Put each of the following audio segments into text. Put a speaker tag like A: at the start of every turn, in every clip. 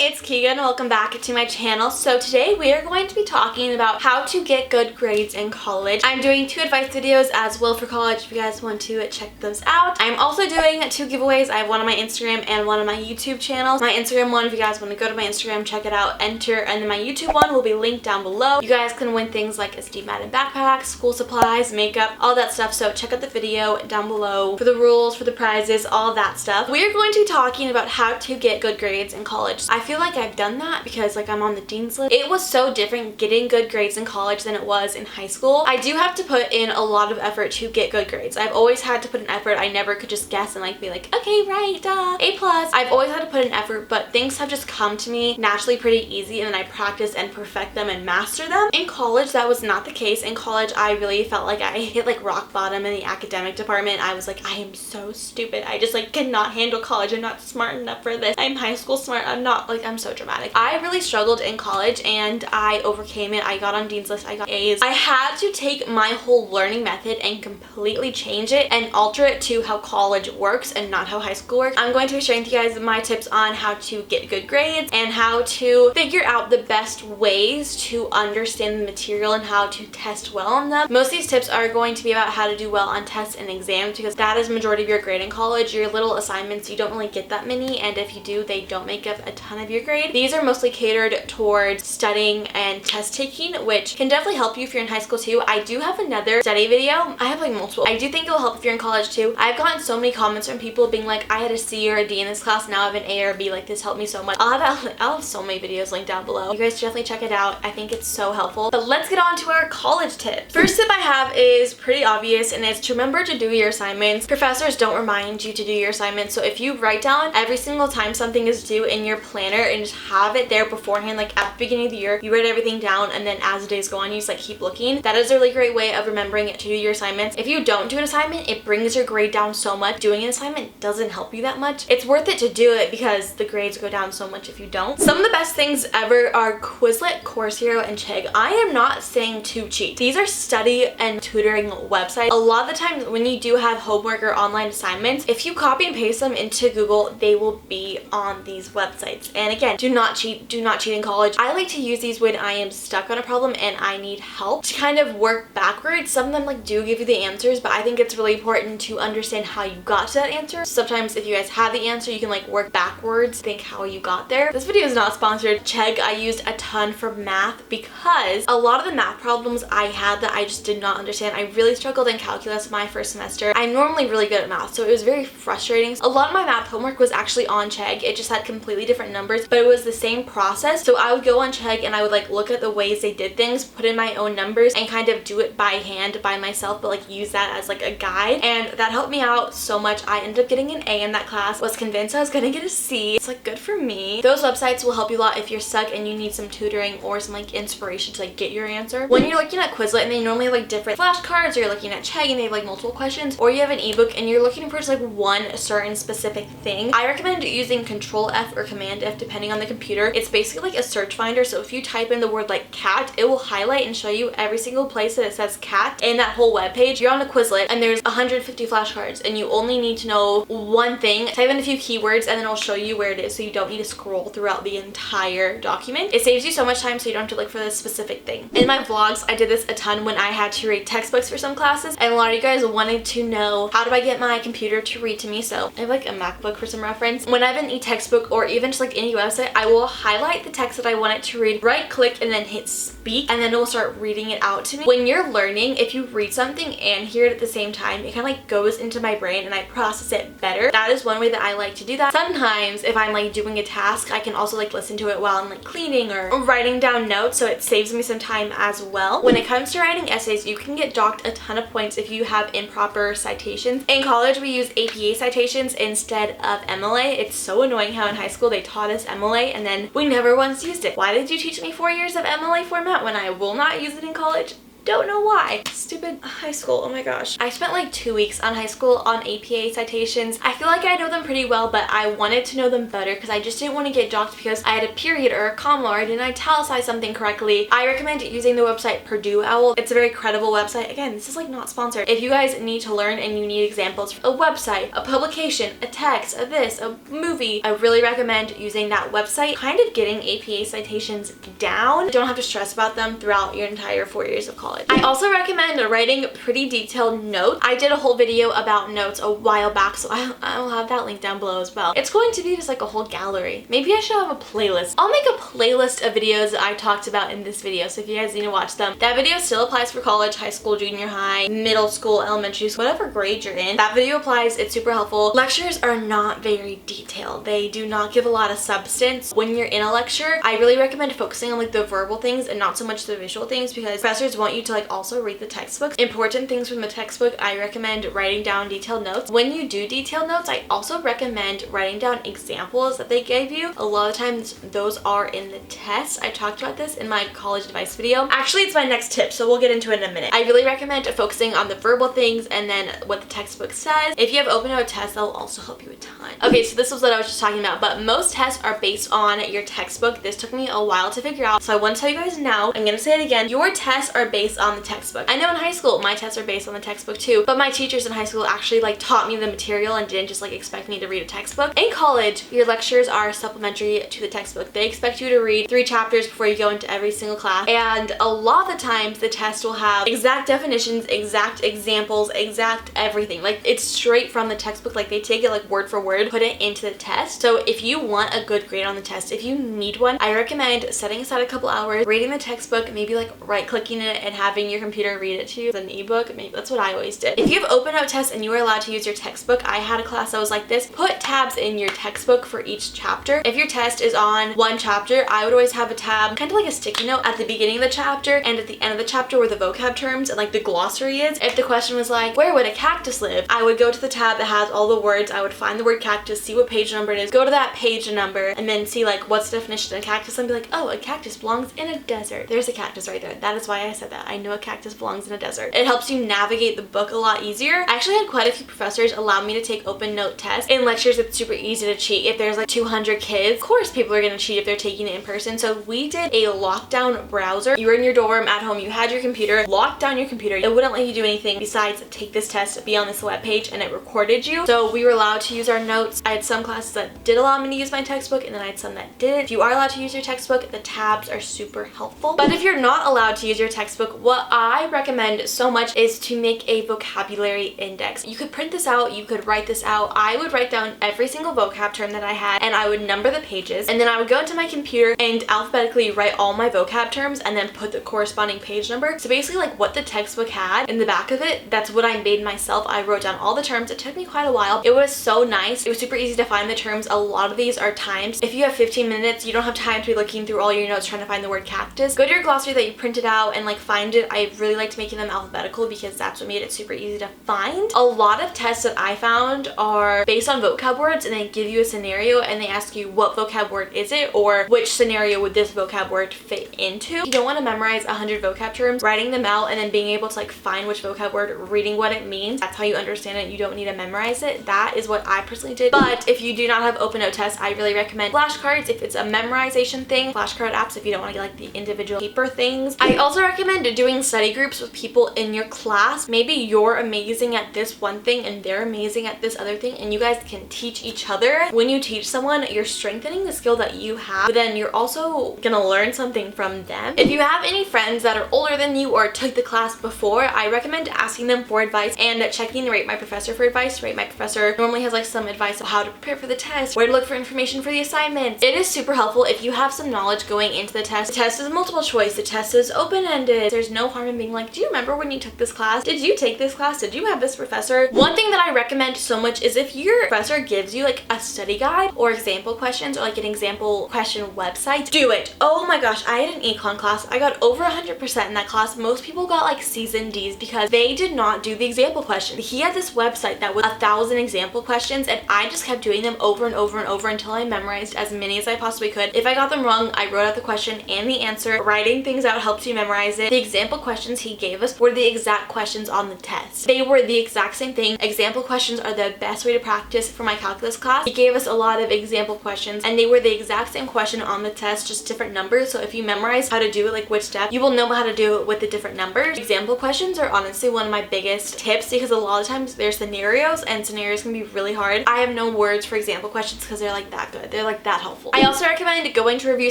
A: it's Keegan. Welcome back to my channel. So today we are going to be talking about how to get good grades in college. I'm doing 2 advice videos as well for college if you guys want to check those out. I'm also doing 2 giveaways. I have one on my Instagram and one on my YouTube channel. My Instagram one, if you guys want to go to my Instagram, check it out, enter, and then my YouTube one will be linked down below. You guys can win things like a Steve Madden backpack, school supplies, makeup, all that stuff. So check out the video down below for the rules, for the prizes, all that stuff. We are going to be talking about how to get good grades in college. I feel like I've done that because I'm on the dean's list. It was so different getting good grades in college than it was in high school. I do have to put in a lot of effort to get good grades. I've always had to put an effort. I never could just guess and be like, okay, right, duh, A+. I've always had to put an effort, but things have just come to me naturally pretty easy, and then I practice and perfect them and master them. In college, that was not the case. In college, I really felt like I hit rock bottom in the academic department. I was like, I am so stupid. I just cannot handle college. I'm not smart enough for this. I'm high school smart. I'm not, I'm so dramatic. I really struggled in college and I overcame it. I got on dean's list. I got A's. I had to take my whole learning method and completely change it and alter it to how college works and not how high school works. I'm going to be sharing with you guys my tips on how to get good grades and how to figure out the best ways to understand the material and how to test well on them. Most of these tips are going to be about how to do well on tests and exams because that is the majority of your grade in college. Your little assignments, you don't really get that many, and if you do, they don't make up a ton of your grade. These are mostly catered towards studying and test taking, which can definitely help you if you're in high school too. I do have another study video. I have multiple. I do think it'll help if you're in college too. I've gotten so many comments from people being like, I had a C or a D in this class, now I have an A or a B, this helped me so much. I'll have so many videos linked down below. You guys should definitely check it out. I think it's so helpful. But let's get on to our college tips. First tip I have is pretty obvious, and it's to remember to do your assignments. Professors don't remind you to do your assignments, so if you write down every single time something is due in your planner and just have it there beforehand, at the beginning of the year, you write everything down, and then as the days go on, you just keep looking. That is a really great way of remembering to do your assignments. If you don't do an assignment, it brings your grade down so much. Doing an assignment doesn't help you that much. It's worth it to do it because the grades go down so much if you don't. Some of the best things ever are Quizlet, Course Hero, and Chegg. I am not saying to cheat. These are study and tutoring websites. A lot of the times when you do have homework or online assignments, if you copy and paste them into Google, they will be on these websites. And again, do not cheat. Do not cheat in college. I like to use these when I am stuck on a problem and I need help to kind of work backwards. Some of them do give you the answers, but I think it's really important to understand how you got to that answer. Sometimes if you guys have the answer, you can work backwards, think how you got there. This video is not sponsored. Chegg I used a ton for math because a lot of the math problems I had that I just did not understand. I really struggled in calculus my first semester. I'm normally really good at math, so it was very frustrating. A lot of my math homework was actually on Chegg. It just had completely different numbers, but it was the same process. So I would go on Chegg and I would look at the ways they did things, put in my own numbers, and kind of do it by hand by myself, but use that as a guide, and that helped me out so much. I ended up getting an A in that class. Was convinced I was gonna get a C. It's good for me. Those websites will help you a lot if you're stuck and you need some tutoring or some inspiration to get your answer. When you're looking at Quizlet and they normally have different flashcards, or you're looking at Chegg and they have multiple questions, or you have an ebook and you're looking for just one certain specific thing, I recommend using Control F or Command F depending on the computer. It's basically a search finder, so if you type in the word cat, it will highlight and show you every single place that it says cat in that whole web page. You're on a Quizlet and there's 150 flashcards and you only need to know one thing. Type in a few keywords and then it'll show you where it is, so you don't need to scroll throughout the entire document. It saves you so much time so you don't have to look for this specific thing. In my vlogs, I did this a ton when I had to read textbooks for some classes, and a lot of you guys wanted to know how do I get my computer to read to me. So I have a MacBook for some reference. When I have an e-textbook or even just any website, I will highlight the text that I want it to read, right click, and then hit speak, and then it will start reading it out to me. When you're learning, if you read something and hear it at the same time, it kind of goes into my brain and I process it better. That is one way that I like to do that. Sometimes if I'm doing a task, I can also listen to it while I'm cleaning or writing down notes, so it saves me some time as well. When it comes to writing essays, you can get docked a ton of points if you have improper citations. In college, we use APA citations instead of MLA. It's so annoying how in high school they taught us MLA and then we never once used it. Why did you teach me 4 years of MLA format when I will not use it in college? don't know why. Stupid high school, oh my gosh. I spent like 2 weeks on high school on APA citations. I feel like I know them pretty well, but I wanted to know them better because I just didn't want to get docked because I had a period or a comma or I didn't italicize something correctly. I recommend using the website Purdue Owl. It's a very credible website. Again, this is like not sponsored. If you guys need to learn and you need examples, a website, a publication, a text, a this, a movie, I really recommend using that website. Kind of getting APA citations down. You don't have to stress about them throughout your entire 4 years of college. I also recommend writing pretty detailed notes. I did a whole video about notes a while back, so I'll have that link down below as well. It's going to be just like a whole gallery. Maybe I should have a playlist. I'll make a playlist of videos that I talked about in this video, so if you guys need to watch them. That video still applies for college, high school, junior high, middle school, elementary school, whatever grade you're in. That video applies. It's super helpful. Lectures are not very detailed. They do not give a lot of substance. When you're in a lecture, I really recommend focusing on like the verbal things and not so much the visual things because professors want you to like also read the textbooks. Important things from the textbook, I recommend writing down detailed notes. When you do detailed notes, I also recommend writing down examples that they gave you. A lot of times those are in the test. I talked about this in my college advice video. Actually, it's my next tip, so we'll get into it in a minute. I really recommend focusing on the verbal things and then what the textbook says. If you have open note tests, that will also help you a ton. Okay, so this was what I was just talking about, but most tests are based on your textbook. This took me a while to figure out, so I want to tell you guys now. I'm gonna say it again. Your tests are based on the textbook. I know in high school, my tests are based on the textbook too, but my teachers in high school actually like taught me the material and didn't just like expect me to read a textbook. In college, your lectures are supplementary to the textbook. They expect you to read 3 chapters before you go into every single class, and a lot of the times the test will have exact definitions, exact examples, exact everything. Like it's straight from the textbook. Like they take it like word for word, put it into the test. So if you want a good grade on the test, if you need one, I recommend setting aside a couple hours, reading the textbook, maybe like right-clicking it and having your computer read it to you as an ebook. Maybe that's what I always did. If you have open note tests and you are allowed to use your textbook, I had a class that was like this. Put tabs in your textbook for each chapter. If your test is on one chapter, I would always have a tab, kind of like a sticky note at the beginning of the chapter and at the end of the chapter where the vocab terms and like the glossary is. If the question was like, where would a cactus live? I would go to the tab that has all the words. I would find the word cactus, see what page number it is, go to that page number, and then see like what's the definition of a cactus and be like, oh, a cactus belongs in a desert. There's a cactus right there. That is why I said that. I know a cactus belongs in a desert. It helps you navigate the book a lot easier. I actually had quite a few professors allow me to take open note tests. In lectures, it's super easy to cheat. If there's like 200 kids, of course people are gonna cheat if they're taking it in person. So we did a lockdown browser. You were in your dorm at home, you had your computer, locked down your computer. It wouldn't let you do anything besides take this test, be on this web page, and it recorded you. So we were allowed to use our notes. I had some classes that did allow me to use my textbook, and then I had some that didn't. If you are allowed to use your textbook, the tabs are super helpful. But if you're not allowed to use your textbook, what I recommend so much is to make a vocabulary index. You could print this out, you could write this out. I would write down every single vocab term that I had, and I would number the pages, and then I would go into my computer and alphabetically write all my vocab terms and then put the corresponding page number. So basically like what the textbook had in the back of it, that's what I made myself. I wrote down all the terms. It took me quite a while. It was so nice. It was super easy to find the terms. A lot of these are timed. If you have 15 minutes, you don't have time to be looking through all your notes trying to find the word cactus. Go to your glossary that you printed out and like find it. I really liked making them alphabetical because that's what made it super easy to find. A lot of tests that I found are based on vocab words, and they give you a scenario and they ask you what vocab word is it or which scenario would this vocab word fit into. You don't want to memorize 100 vocab terms. Writing them out and then being able to like find which vocab word, reading what it means, that's how you understand it. You don't need to memorize it. That is what I personally did. But if you do not have open note tests, I really recommend flashcards if it's a memorization thing, flashcard apps if you don't want to get like the individual paper things. I also recommend doing study groups with people in your class. Maybe you're amazing at this one thing and they're amazing at this other thing, and you guys can teach each other. When you teach someone, you're strengthening the skill that you have, but then you're also gonna learn something from them. If you have any friends that are older than you or took the class before, I recommend asking them for advice and checking Rate My Professor for advice. Rate My Professor normally has like some advice on how to prepare for the test, where to look for information for the assignments. It is super helpful if you have some knowledge going into the test. The test is multiple choice. The test is open-ended. There's no harm in being like, do you remember when you took this class? Did you take this class? Did you have this professor? One thing that I recommend so much is if your professor gives you like a study guide or example questions or like an example question website, do it. Oh my gosh, I had an econ class. I got over 100% in that class. Most people got like C's and D's because they did not do the example question. He had this website that was 1,000 example questions, and I just kept doing them over and over and over until I memorized as many as I possibly could. If I got them wrong, I wrote out the question and the answer. Writing things out helps you memorize it. The example questions he gave us were the exact questions on the test. They were the exact same thing. Example questions are the best way to practice for my calculus class. He gave us a lot of example questions and they were the exact same question on the test, just different numbers. So if you memorize how to do it, like which step, you will know how to do it with the different numbers. Example questions are honestly one of my biggest tips because a lot of times there's scenarios and scenarios can be really hard. I have no words for example questions because they're like that good. They're like that helpful. I also recommend going to review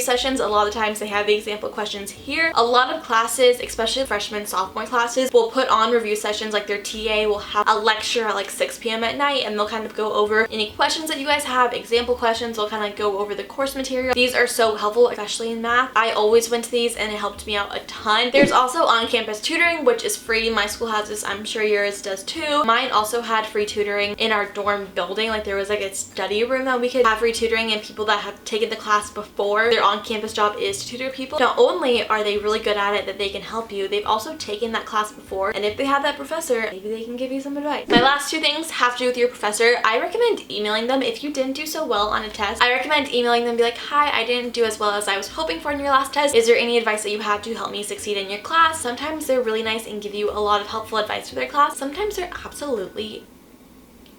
A: sessions. A lot of times they have the example questions here. A lot of classes, especially freshman, sophomore classes, will put on review sessions. Like their TA will have a lecture at like 6 p.m. at night and they'll kind of go over any questions that you guys have, example questions. They'll kind of go over the course material. These are so helpful, especially in math. I always went to these and it helped me out a ton. There's also on-campus tutoring, which is free. My school has this. I'm sure yours does too. Mine also had free tutoring in our dorm building. Like there was like a study room that we could have free tutoring, and people that have taken the class before, their on-campus job is to tutor people. Not only are they really good at it that they can help you, they've also taken that class before, and if they have that professor, maybe they can give you some advice. My last two things have to do with your professor. I recommend emailing them if you didn't do so well on a test. I recommend emailing them, be like, hi, I didn't do as well as I was hoping for in your last test. Is there any advice that you have to help me succeed in your class? Sometimes they're really nice and give you a lot of helpful advice for their class. Sometimes they're absolutely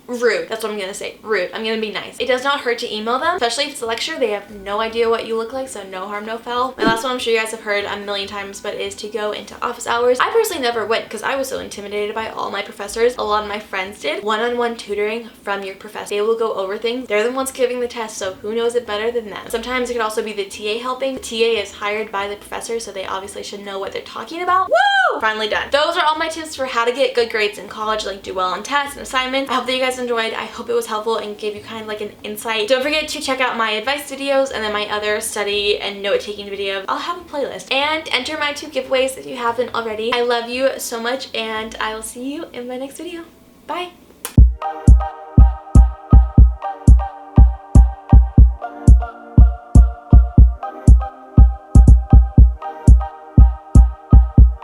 A: rude. That's what I'm gonna say. Rude. I'm gonna be nice. It does not hurt to email them, especially if it's a lecture. They have no idea what you look like, so no harm, no foul. My last one I'm sure you guys have heard a million times, but is to go into office hours. I personally never went because I was so intimidated by all my professors. A lot of my friends did. One-on-one tutoring from your professor. They will go over things. They're the ones giving the test, so who knows it better than them? Sometimes it could also be the TA helping. The TA is hired by the professor, so they obviously should know what they're talking about. Woo! Finally done. Those are all my tips for how to get good grades in college, like do well on tests and assignments. I hope that you guys enjoyed. I hope it was helpful and gave you kind of like an insight. Don't forget to check out my advice videos and then my other study and note-taking videos. I'll have a playlist. And enter my 2 giveaways if you haven't already. I love you so much and I will see you in my next video. Bye!